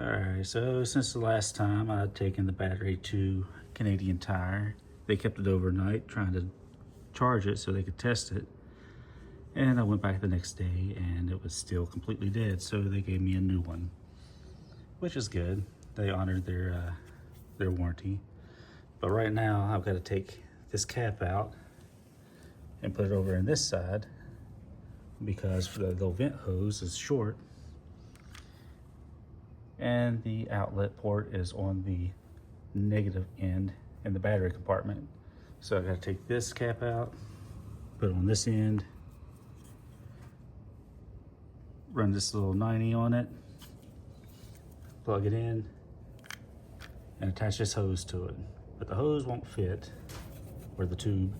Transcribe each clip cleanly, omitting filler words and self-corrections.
Alright, so since the last time I'd taken the battery to Canadian Tire, they kept it overnight trying to charge it so they could test it. And I went back the next day and it was still completely dead, so they gave me a new one, which is good. They honored their warranty. But right now I've got to take this cap out and put it over in this side because the little vent hose is short and the outlet port is on the negative end in the battery compartment. So I got to take this cap out, put it on this end, run this little 90 on it, plug it in, and attach this hose to it. But the hose won't fit, or the tube,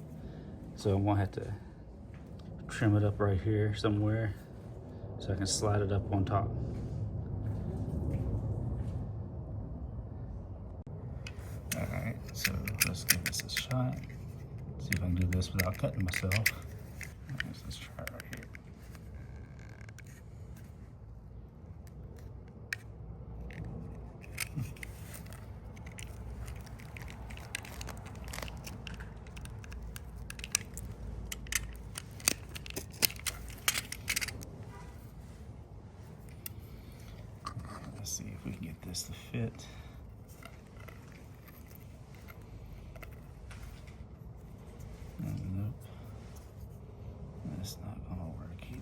so I'm gonna have to trim it up right here somewhere so I can slide it up on top. Alright, so let's give this a shot. See if I can do this without cutting myself. Let's try it right here. Let's see if we can get this to fit. Nope, that's not gonna work either.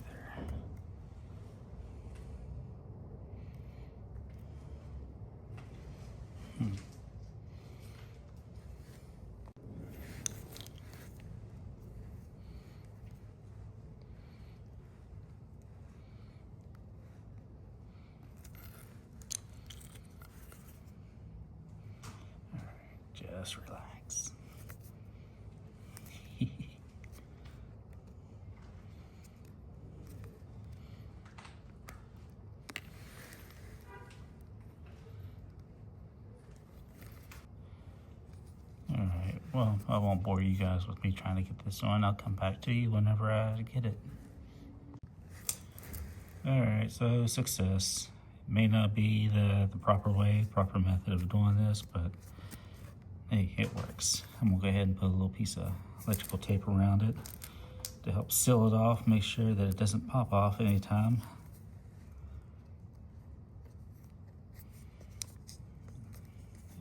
All right, just relax. Alright, well, I won't bore you guys with me trying to get this on. I'll come back to you whenever I get it. Alright, so success. It may not be the proper method of doing this, but hey, it works. I'm gonna go ahead and put a little piece of electrical tape around it to help seal it off, make sure that it doesn't pop off anytime.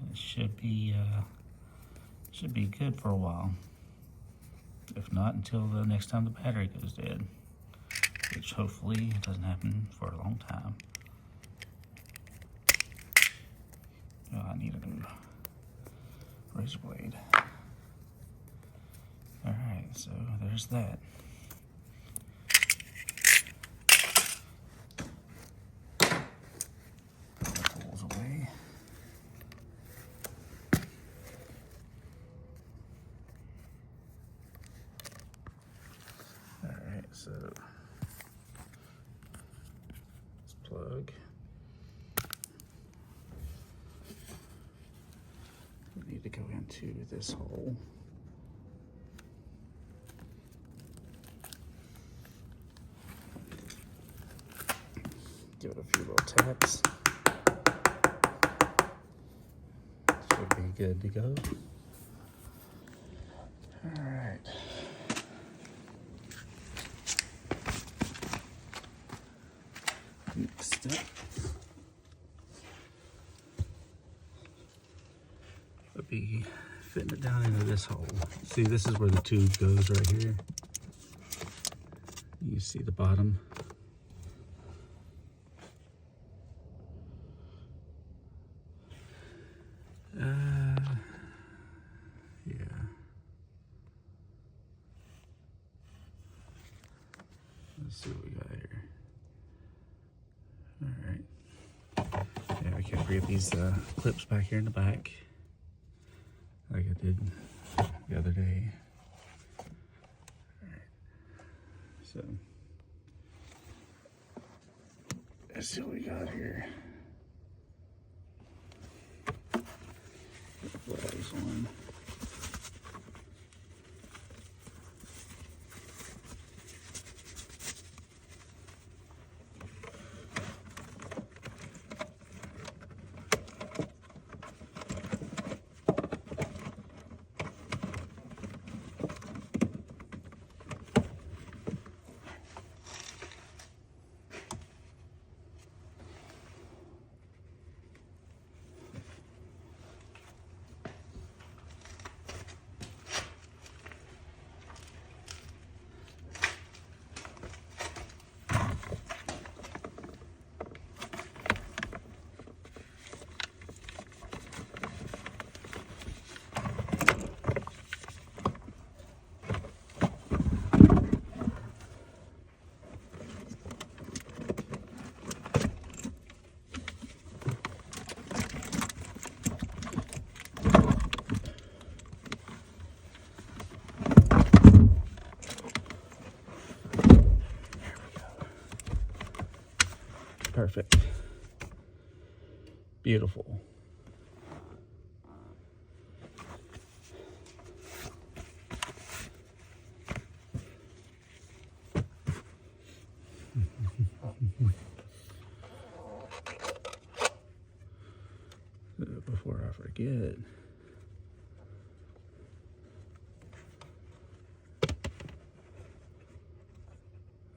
It should be good for a while. If not, until the next time the battery goes dead, which hopefully doesn't happen for a long time. Oh, I need a new razor blade. All right, so there's that. Put the tools away. All right, so let's plug. We need to go into this hole. Give it a few little taps. Should be good to go. All right. Next step would be fitting it down into this hole. See, this is where the tube goes right here. You see the bottom. Yeah. Let's see what we got here. All right. Yeah, I can't forget these clips back here in the back, like I did the other day. All right. So let's see what we got here. Put those on. perfect. Beautiful. Before I forget,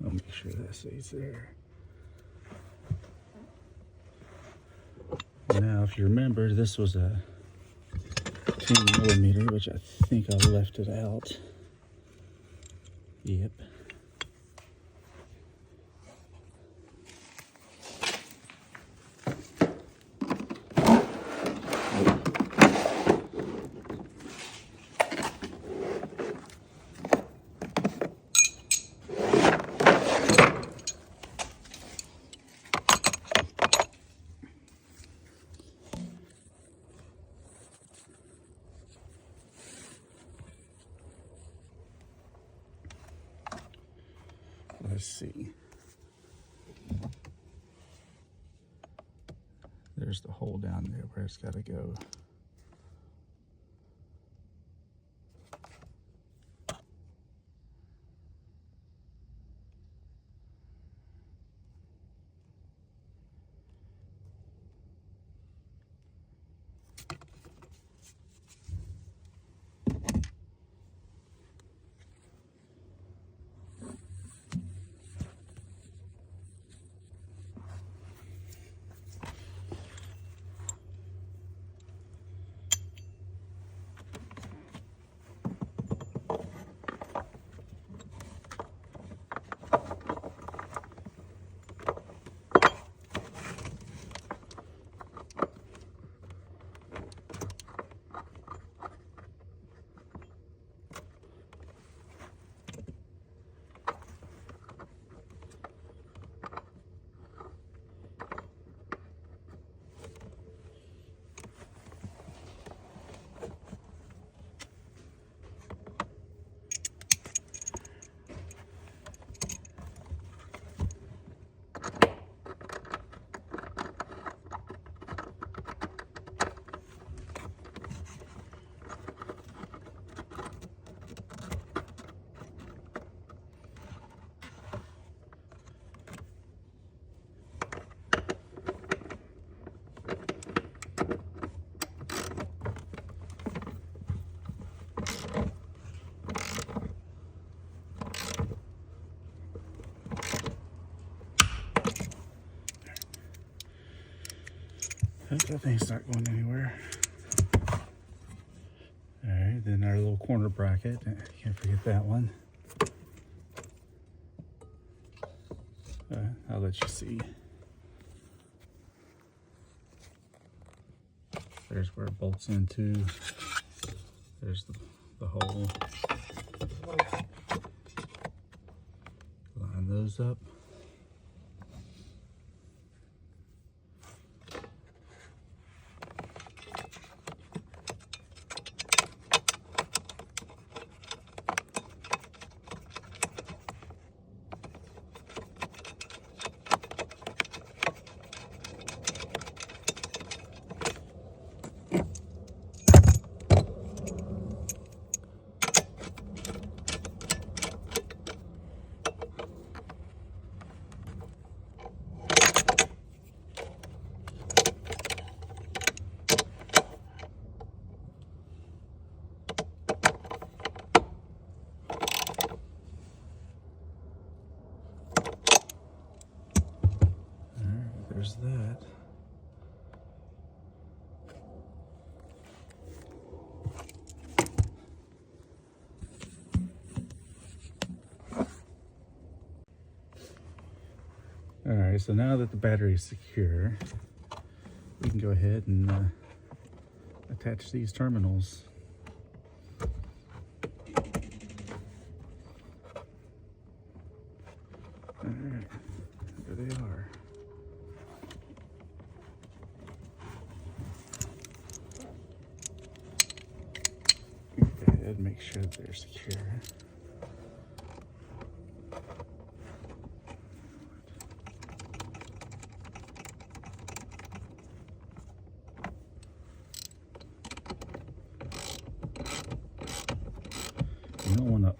I'll make sure that stays there. Now, if you remember, this was a 10mm, which I think I left it out. Yep. Let's see. There's the hole down there where it's got to go. That thing's not going anywhere. All right, then our little corner bracket. Can't forget that one. I'll let you see. There's where it bolts into. There's the hole. Line those up. There's that. All right, so now that the battery is secure, we can go ahead and attach these terminals. All right, there they are. Go ahead and make sure that they're secure.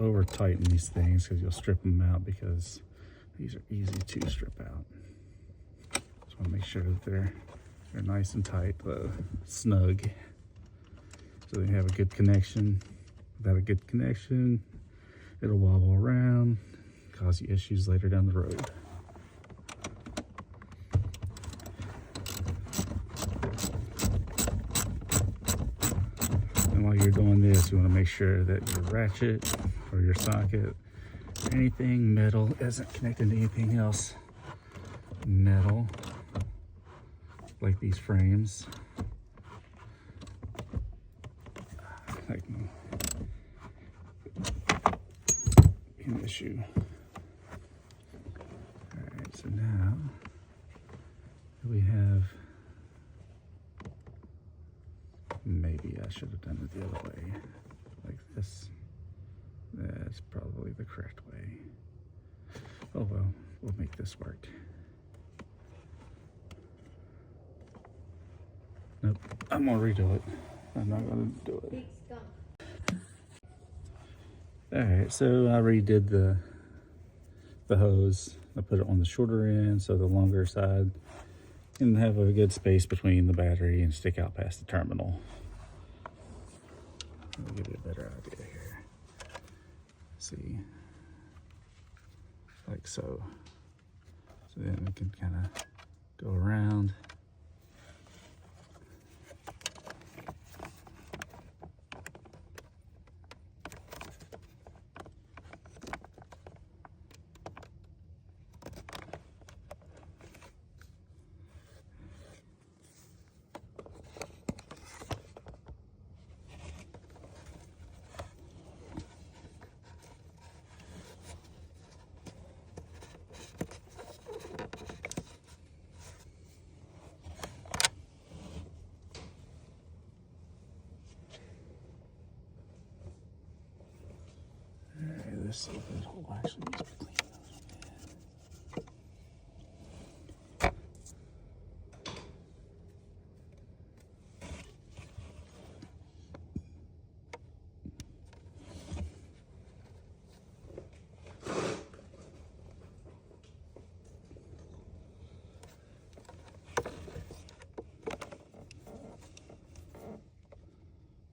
over tighten these things because you'll strip them out, because these are easy to strip out. Just want to make sure that they're nice and tight, snug, so they have a good connection. Without a good connection, it'll wobble around, cause you issues later down the road. And while you're doing this, you want to make sure that your ratchet or your socket, anything metal, isn't connected to anything else metal, like these frames. Like, an issue. Alright, so now we have, maybe I should have done it the other way, like this. That's probably the correct way. Oh well, we'll make this work. Nope, I'm gonna redo it. I'm not gonna do it. Alright, so I redid the hose. I put it on the shorter end so the longer side can have a good space between the battery and stick out past the terminal. I'll give you a better idea here. See, like so. So then we can kind of go around. Let's see if this hole actually needs to be cleaned.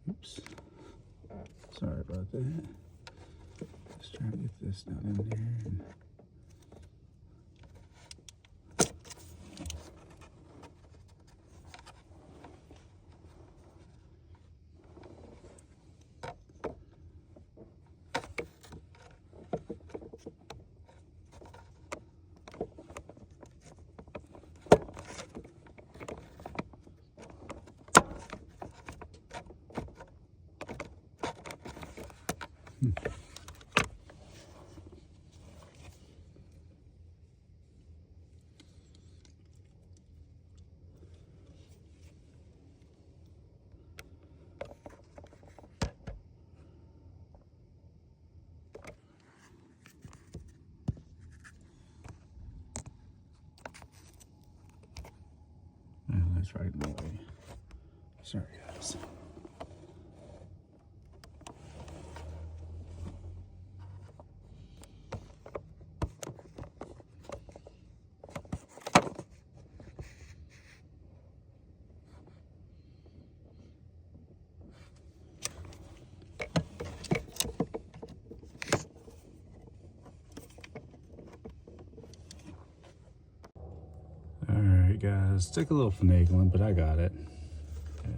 Oops. Sorry about that. Just trying to get this down in there. That's right in the way. Sorry, guys. Alright guys, took a little finagling, but I got it.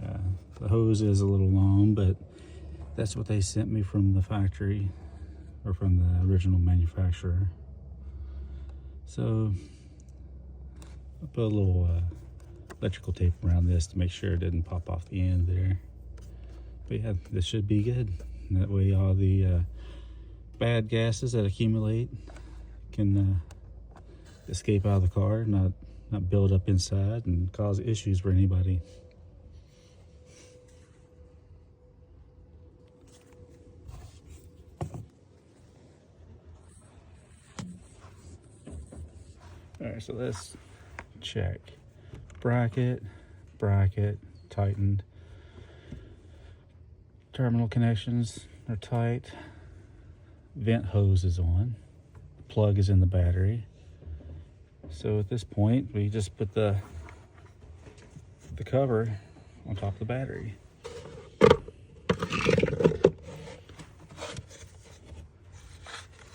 Yeah, the hose is a little long, but that's what they sent me from the factory, or from the original manufacturer. So I put a little electrical tape around this to make sure it didn't pop off the end there. But yeah, this should be good. And that way all the bad gases that accumulate can escape out of the car, not build up inside and cause issues for anybody. All right, so let's check. Bracket tightened. Terminal connections are tight. vent hose is on, plug is in the battery. So at this point, we just put the cover on top of the battery.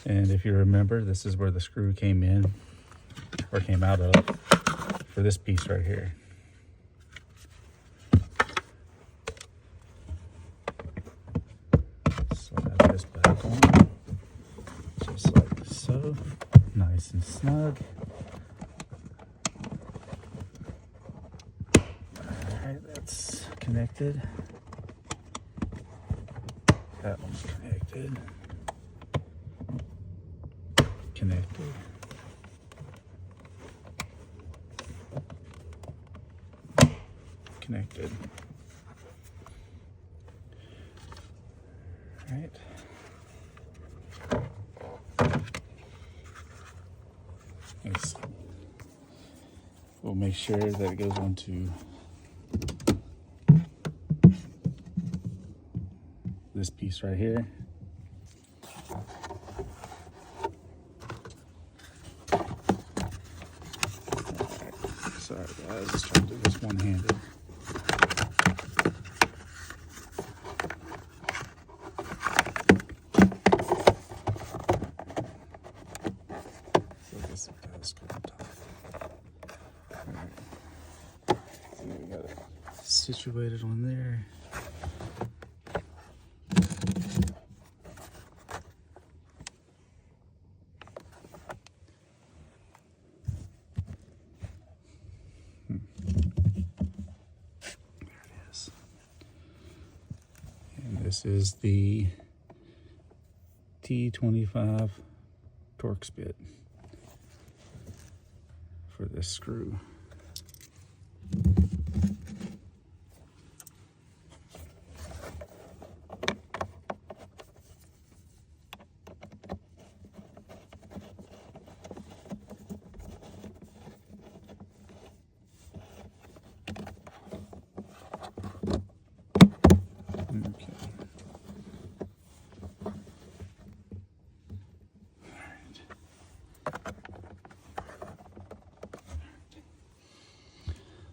And if you remember, this is where the screw came in, or came out of, for this piece right here. Slide this back on, just like so, nice and snug. Alright, that's connected. That one's connected. Connected. Connected. All right. Let's, we'll make sure that it goes onto this piece right here. Sorry guys, let's try to do this one-handed. So I guess it does go on top. Alright. So we got it situated on there. This is the T25 Torx bit for this screw. Okay.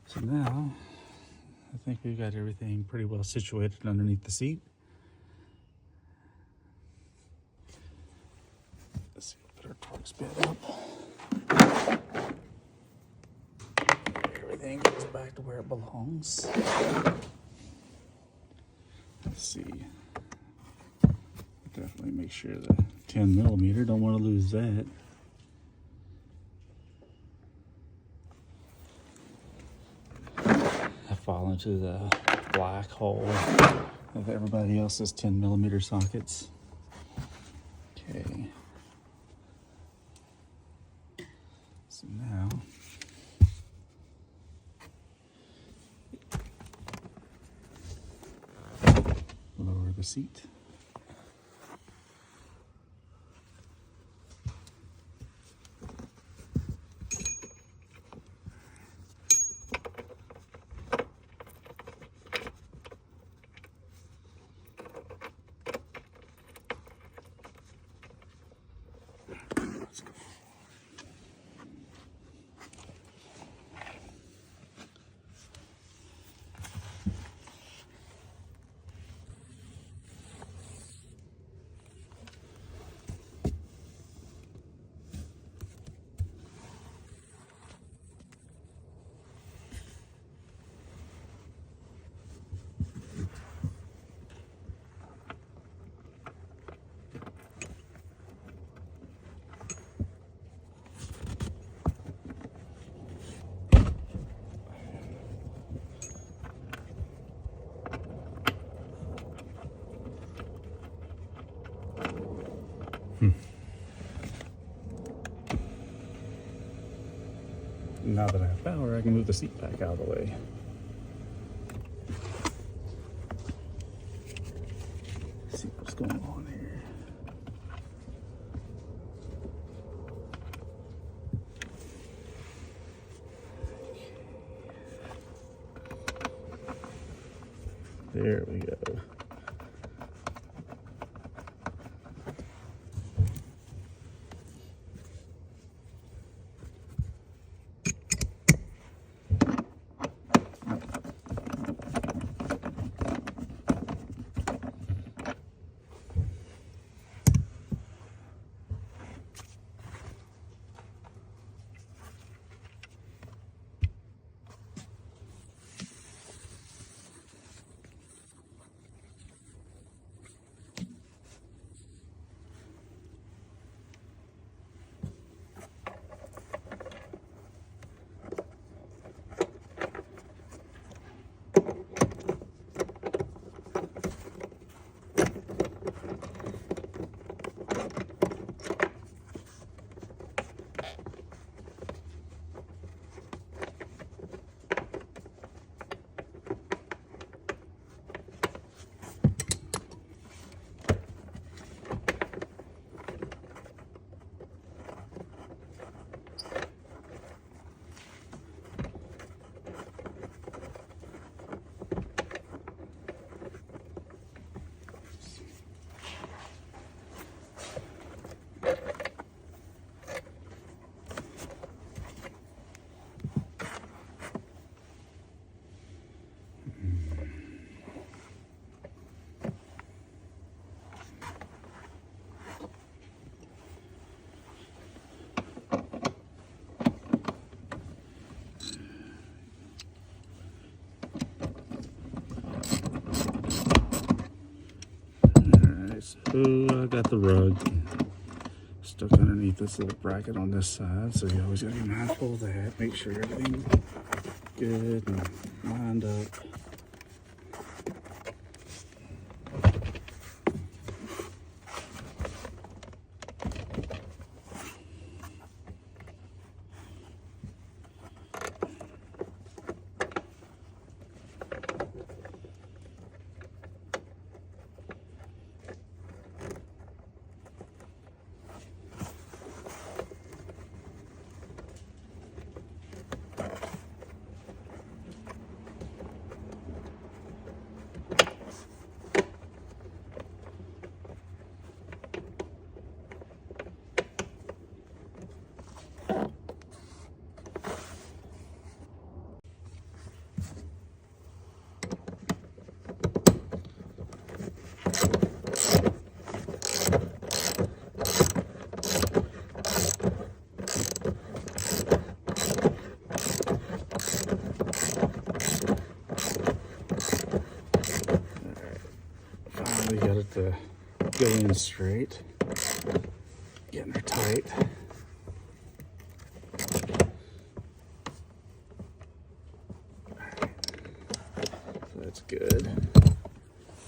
So now, I think we've got everything pretty well situated underneath the seat. Let's see, put our Torx bit up. Everything goes back to where it belongs. Let's see. Definitely make sure the 10mm, don't want to lose that. Fall into the black hole of everybody else's 10mm sockets. Okay. So now, lower the seat. Now that I have power, I can move the seat back out of the way. Let's see what's going on here. There we go. got the rug stuck underneath this little bracket on this side, so you always gotta be mindful of that. Make sure everything's good and lined up. We got it to go in straight, getting her tight. Alright, so that's good.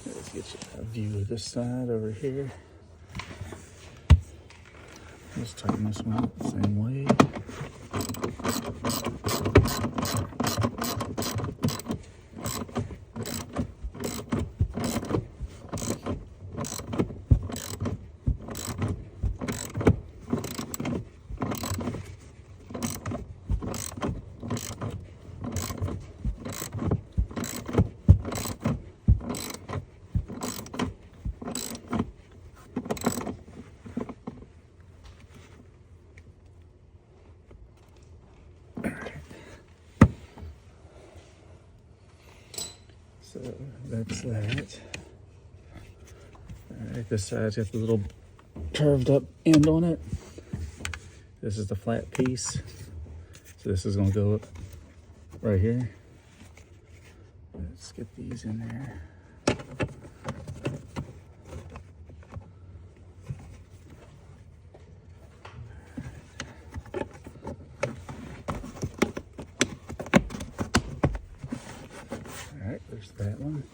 Let's get you a view of this side over here. Just tighten this one up the same way. So that's that. Alright, this side's got the little curved up end on it. This is the flat piece. So this is gonna go up right here. Let's get these in there. Alright, there's that one.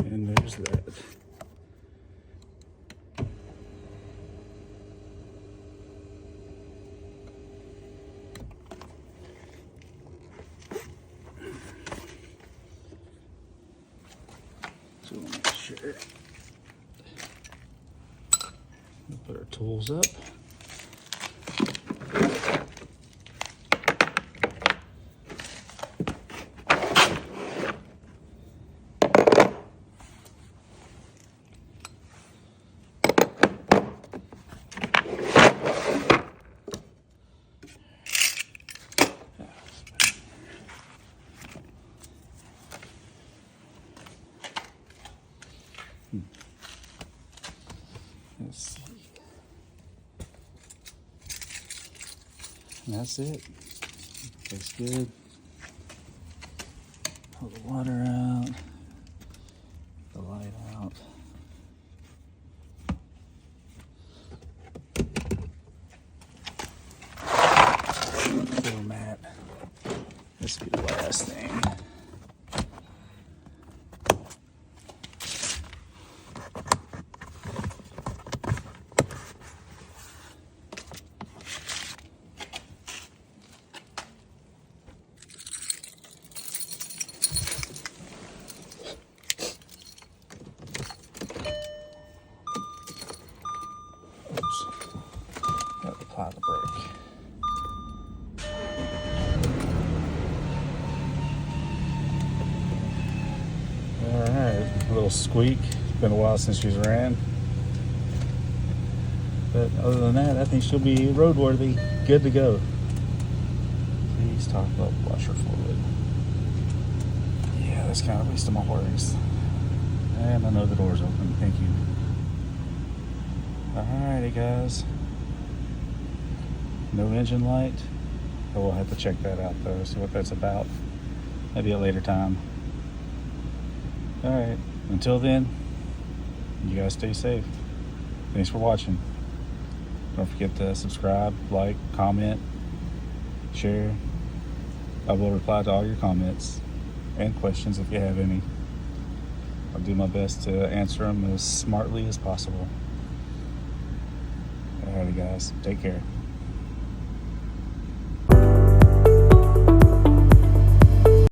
And there's that. So we'll make sure we'll put our tools up. Let's see. And that's it. Looks good. Pull the water out. The light out. Floor mat. This will be the last thing. Apply the brake. Alright, a little squeak. It's been a while since she's ran. But other than that, I think she'll be roadworthy. Good to go. Please talk about washer fluid. Yeah, that's kind of a waste of my worries. And I know the door's open. Thank you. Alrighty, guys. No engine light. I will have to check that out though, see what that's about. Maybe a later time. Alright, until then, you guys stay safe. Thanks for watching. Don't forget to subscribe, like, comment, share. I will reply to all your comments and questions if you have any. I'll do my best to answer them as smartly as possible. Alrighty, guys, take care.